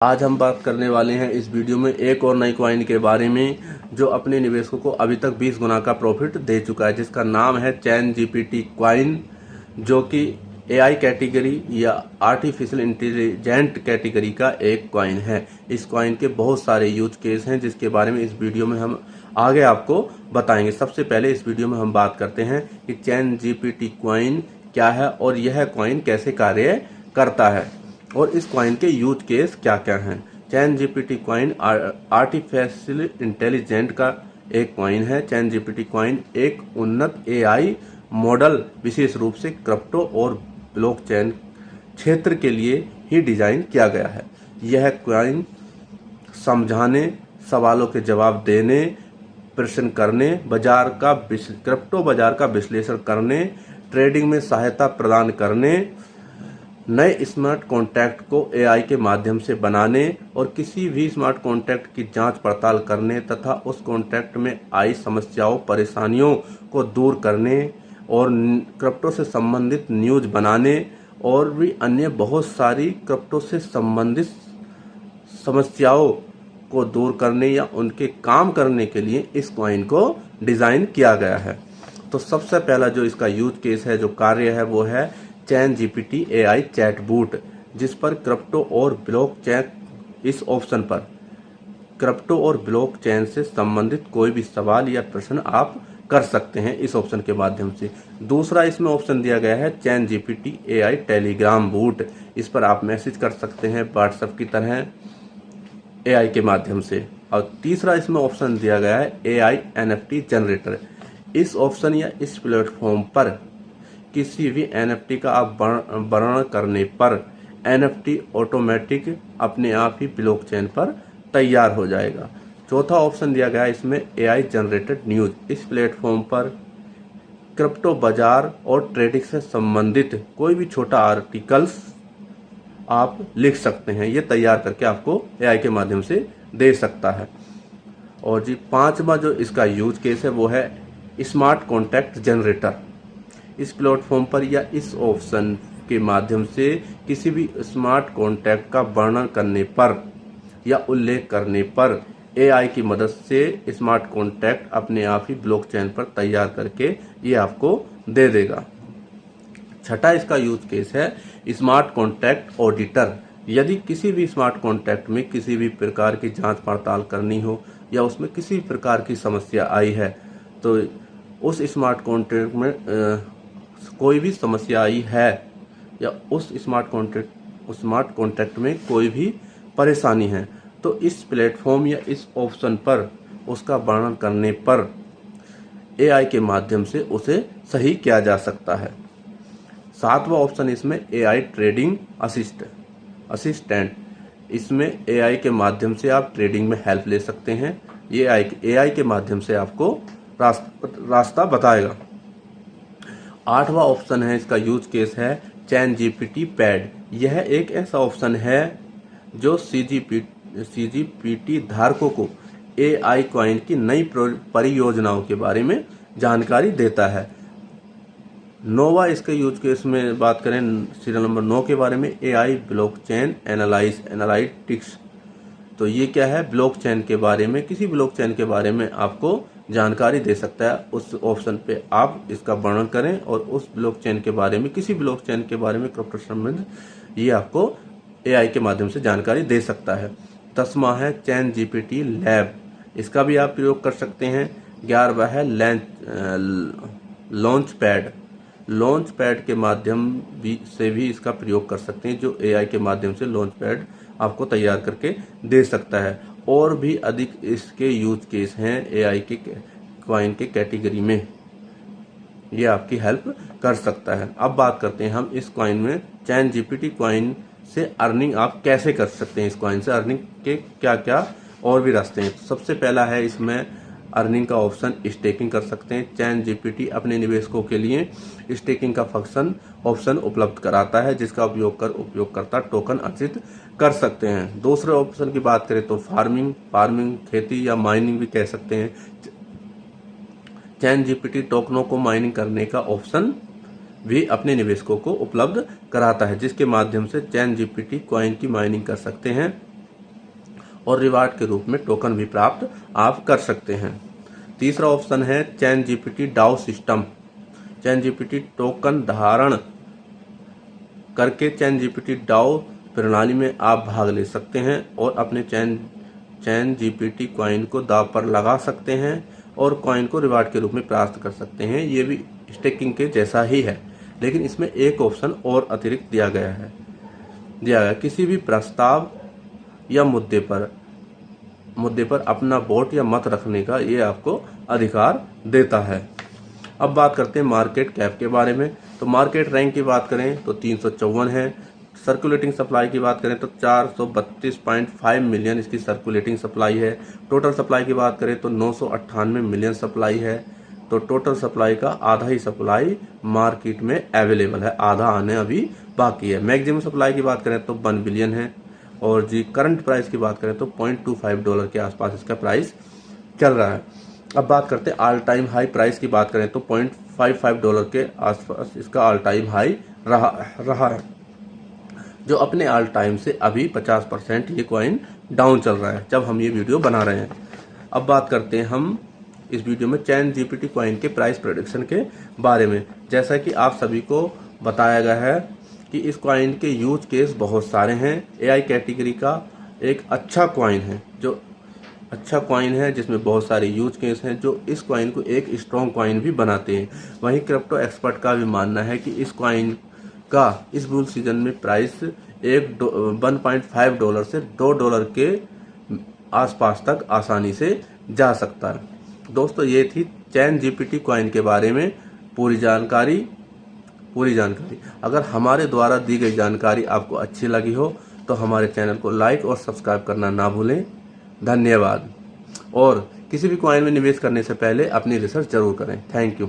आज हम बात करने वाले हैं इस वीडियो में एक और नई कॉइन के बारे में जो अपने निवेशकों को अभी तक 20 गुना का प्रॉफिट दे चुका है, जिसका नाम है चैन जीपीटी कॉइन, जो कि एआई कैटेगरी या आर्टिफिशियल इंटेलिजेंट कैटेगरी का एक कॉइन है। इस कॉइन के बहुत सारे यूज केस हैं जिसके बारे में इस वीडियो में हम आगे आपको बताएंगे। सबसे पहले इस वीडियो में हम बात करते हैं कि चैन जीपीटी कॉइन क्या है और यह कॉइन कैसे कार्य करता है और इस कॉइन के यूज केस क्या क्या हैं। चैन जीपीटी कॉइन आर्टिफिशियल इंटेलिजेंट का एक कॉइन है। चैन जीपीटी कॉइन एक उन्नत एआई मॉडल विशेष रूप से क्रिप्टो और ब्लॉकचेन क्षेत्र के लिए ही डिजाइन किया गया है। यह कॉइन समझाने, सवालों के जवाब देने, प्रश्न करने, क्रिप्टो बाजार का विश्लेषण करने, ट्रेडिंग में सहायता प्रदान करने, नए स्मार्ट कॉन्ट्रैक्ट को एआई के माध्यम से बनाने और किसी भी स्मार्ट कॉन्ट्रैक्ट की जांच पड़ताल करने तथा उस कॉन्ट्रैक्ट में आई समस्याओं, परेशानियों को दूर करने और क्रिप्टो से संबंधित न्यूज बनाने और भी अन्य बहुत सारी क्रिप्टो से संबंधित समस्याओं को दूर करने या उनके काम करने के लिए इस कॉइन को डिजाइन किया गया है। तो सबसे पहला जो इसका यूज केस है, जो कार्य है, वो है चैन जीपीटी एआई चैटबॉट, जिस पर क्रिप्टो और ब्लॉकचेन इस ऑप्शन पर क्रिप्टो और ब्लॉकचेन से संबंधित कोई भी सवाल या प्रश्न आप कर सकते हैं इस ऑप्शन के माध्यम से। दूसरा इसमें ऑप्शन दिया गया है चैन जीपीटी एआई टेलीग्राम बॉट। इस पर आप मैसेज कर सकते हैं व्हाट्सएप की तरह एआई के माध्यम से। और तीसरा इसमें ऑप्शन दिया गया है एआई एनएफटी जनरेटर। इस ऑप्शन या इस प्लेटफॉर्म पर किसी भी एनएफटी का आप वर्णन करने पर एनएफटी ऑटोमेटिक अपने आप ही ब्लॉकचेन पर तैयार हो जाएगा। चौथा ऑप्शन दिया गया है इसमें एआई जनरेटेड न्यूज। इस प्लेटफॉर्म पर क्रिप्टो बाजार और ट्रेडिंग से संबंधित कोई भी छोटा आर्टिकल्स आप लिख सकते हैं, ये तैयार करके आपको एआई के माध्यम से दे सकता है। और जी पांचवा जो इसका यूज केस है वो है स्मार्ट कॉन्ट्रैक्ट जनरेटर। इस प्लेटफॉर्म पर या इस ऑप्शन के माध्यम से किसी भी स्मार्ट कॉन्ट्रैक्ट का वर्णन करने पर या उल्लेख करने पर एआई की मदद से स्मार्ट कॉन्ट्रैक्ट अपने आप ही ब्लॉकचेन पर तैयार करके ये आपको दे देगा। छठा इसका यूज केस है स्मार्ट कॉन्ट्रैक्ट ऑडिटर। यदि किसी भी स्मार्ट कॉन्ट्रैक्ट में किसी भी प्रकार की जांच पड़ताल करनी हो या उसमें किसी भी प्रकार की समस्या आई है, तो उस स्मार्ट कॉन्ट्रैक्ट में कोई भी समस्या आई है या उस स्मार्ट कॉन्ट्रैक्ट में कोई भी परेशानी है, तो इस प्लेटफॉर्म या इस ऑप्शन पर उसका वर्णन करने पर एआई के माध्यम से उसे सही किया जा सकता है। सातवां ऑप्शन इसमें एआई ट्रेडिंग असिस्टेंट। इसमें एआई के माध्यम से आप ट्रेडिंग में हेल्प ले सकते हैं। ये एआई के माध्यम से आपको रास्ता बताएगा। आठवां ऑप्शन है इसका यूज केस है चैन जीपीटी पैड। यह एक ऐसा ऑप्शन है जो सीजीपीटी धारकों को एआई कॉइन की नई परियोजनाओं के बारे में जानकारी देता है। नोवा इसके यूज केस में बात करें सीरियल नंबर 9 के बारे में, एआई ब्लॉकचेन एनालिटिक्स। तो ये क्या है, ब्लॉकचेन के बारे में, किसी ब्लॉकचेन के बारे में आपको जानकारी दे सकता है। उस ऑप्शन पे आप इसका वर्णन करें और उस ब्लॉकचेन के बारे में, किसी ब्लॉकचेन के बारे में क्रिप्टो संबंधित ये आपको एआई के माध्यम से जानकारी दे सकता है। 10वां है चैन जीपीटी लैब। इसका भी आप प्रयोग कर सकते हैं। 11वां है लॉन्च पैड के माध्यम से भी इसका प्रयोग कर सकते हैं, जो एआई के माध्यम से लॉन्च पैड आपको तैयार करके दे सकता है। और भी अधिक इसके यूज केस हैं एआई के कॉइन के कैटेगरी में, ये आपकी हेल्प कर सकता है। अब बात करते हैं हम इस कॉइन में चैन जीपीटी कॉइन से अर्निंग आप कैसे कर सकते हैं। इस कॉइन से अर्निंग के क्या क्या और भी रास्ते हैं। सबसे पहला है इसमें अर्निंग का ऑप्शन, स्टेकिंग कर सकते हैं। चैन जीपीटी अपने निवेशकों के लिए स्टेकिंग का ऑप्शन उपलब्ध कराता है, जिसका उपयोग कर उपयोगकर्ता टोकन अर्जित कर सकते हैं। दूसरे ऑप्शन की बात करें तो फार्मिंग खेती या माइनिंग भी कह सकते हैं। चैन जीपीटी टोकनों को माइनिंग करने का ऑप्शन भी अपने निवेशकों को उपलब्ध कराता है, जिसके माध्यम से चैन जीपीटी कॉइन की माइनिंग कर सकते हैं और रिवार्ड के रूप में टोकन भी प्राप्त आप कर सकते हैं। तीसरा ऑप्शन है चैन जीपीटी डाओ सिस्टम। चैन जीपीटी टोकन धारण करके चैन जीपीटी डाओ प्रणाली में आप भाग ले सकते हैं और अपने चैन जीपीटी कॉइन को दांव पर लगा सकते हैं और कॉइन को रिवार्ड के रूप में प्राप्त कर सकते हैं। ये भी स्टेकिंग के जैसा ही है, लेकिन इसमें एक ऑप्शन और अतिरिक्त दिया गया किसी भी प्रस्ताव या मुद्दे पर अपना वोट या मत रखने का ये आपको अधिकार देता है। अब बात करते हैं मार्केट कैप के बारे में। तो मार्केट रैंक की बात करें तो 354 है। सर्कुलेटिंग सप्लाई की बात करें तो 432.5 मिलियन इसकी सर्कुलेटिंग सप्लाई है। टोटल सप्लाई की बात करें तो 998 मिलियन सप्लाई है। तो टोटल सप्लाई का आधा ही सप्लाई मार्केट में अवेलेबल है, आधा आने अभी बाकी है। मैक्सिमम सप्लाई की बात करें तो 1 बिलियन है और जी करंट प्राइस की बात करें तो $0.25 के आसपास इसका प्राइस चल रहा है। अब बात करते हैं ऑल टाइम हाई प्राइस की बात करें तो $0.55 के आसपास इसका ऑल टाइम हाई रहा है, जो अपने ऑल टाइम से अभी 50% ये कॉइन डाउन चल रहा है जब हम ये वीडियो बना रहे हैं। अब बात करते हैं हम इस वीडियो में चैन जीपीटी कॉइन के प्राइस प्रेडिक्शन के बारे में। जैसा कि आप सभी को बताया गया है कि इस कॉइन के यूज केस बहुत सारे हैं। एआई कैटेगरी का एक अच्छा कॉइन है जिसमें बहुत सारे यूज केस हैं जो इस कॉइन को एक स्ट्रॉन्ग कॉइन भी बनाते हैं। वहीं क्रिप्टो एक्सपर्ट का भी मानना है कि इस कॉइन का इस बुल सीजन में प्राइस $1.5 से $2 के आसपास तक आसानी से जा सकता है। दोस्तों, ये थी चैन जीपीटी कॉइन के बारे में पूरी जानकारी। अगर हमारे द्वारा दी गई जानकारी आपको अच्छी लगी हो तो हमारे चैनल को लाइक और सब्सक्राइब करना ना भूलें। धन्यवाद। और किसी भी कॉइन में निवेश करने से पहले अपनी रिसर्च जरूर करें। Thank you.